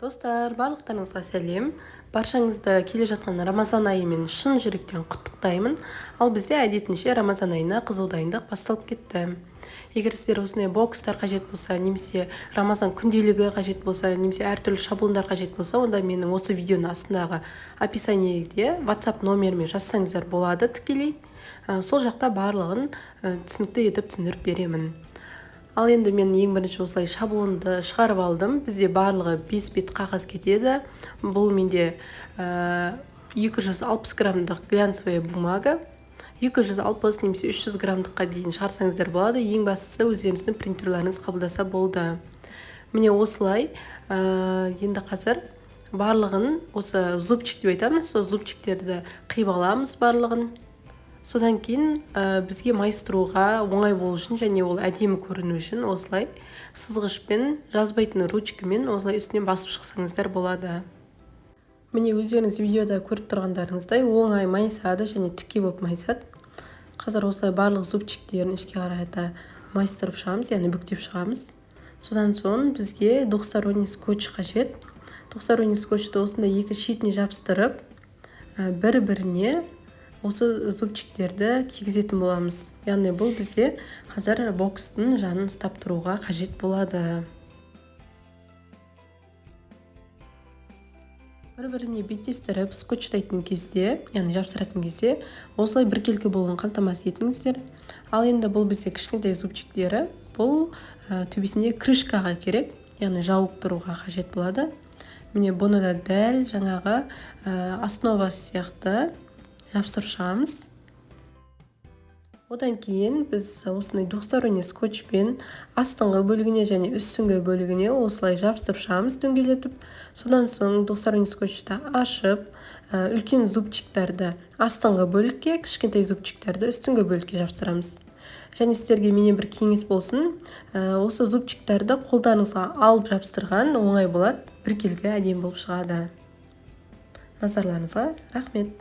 Достар, барлықтарыңызға сәлем. Баршаңызды келе жатқан Рамазан айымен шын жүректен құттықтаймын. Ал бізде әдетінше Рамазан айына қызу дайындық басталып кетті. Егер сіздер осындай бокстар қажет болса, немесе Рамазан күнделігі қажет болса, немесе әртүрлі шаблондар қажет болса, онда менің осы видеоның астындағы описаниеде WhatsApp номеріме жазсаңыздар болады тікелей. Сол жақта барлығын түсінікті етіп түсіндіріп беремін. Ал енді мен ең бірінші осылай шаблонды шығарып алдым. Бізде барлығы 5 бет қағаз кетеді. Бұл менде 260 граммдық глянцевая бумага. 260 немесе 300 граммдыққа дейін шығарсаңыздар болады. Ең бастысы өздеріңіздің принтерлеріңіз қабылдаса болды. Міне осылай енді қазір барлығын осы зубчик деп айтамыз. Сол зубчиктерді қиып аламыз барлығын. Содан кейін бізге майыстыруға оңай болу үшін және ол әдемі көріну үшін осылай сызғышпен, жазбайтын ручкамен осылай үстінен басып шықсаңыздар болады. Міне өздеріңіз видеода көріп тұрғандарыңыздай оңай майысады және тіке болып майысады. Қазір осылай барлық зубчиктерін ішке қарай майыстырып шығамыз, яғни бүктеп шығамыз. Содан соң бізге двухсторонний скотч қажет. Двухсторонний скотчты осындай екі шетіне жабыстырып, бір-біріне осы зубчиктерді кигізетін боламыз. Яғни бұл бізде қазір бокстың жанын ұстап тұруға қажет болады. Бір-біріне беттестіріп скотчтайтын кезде, яғни жапсыратын кезде, осылай біркелкі болуын қамтамасыз етіңіздер. Ал енді бұл бізде кішкентай зубчиктері, бұл төбесінде крышкаға керек, яғни жауып тұруға қажет болады. Міне бұны да дәл жаңағы основасы сияқты жапсырып шығамыз. Одан кейін біз осындай двухсторонний скотчпен астыңғы бөлігіне және үстіңгі бөлігіне осылай жабыстырып шығамыз дөңгелетіп. Содан соң двухсторонний скотчты ашып, үлкен зубчиктарды астыңғы бөлікке, кішкентай зубчиктарды үстіңгі бөлікке жабыстырамыз. Және сіздерге менен бір кеңес болсын, осы зубчиктарды қолдарыңызға алып жабыстырған оңай болады, біркелкі әдемі болып шығады. Назарларыңызға рахмет.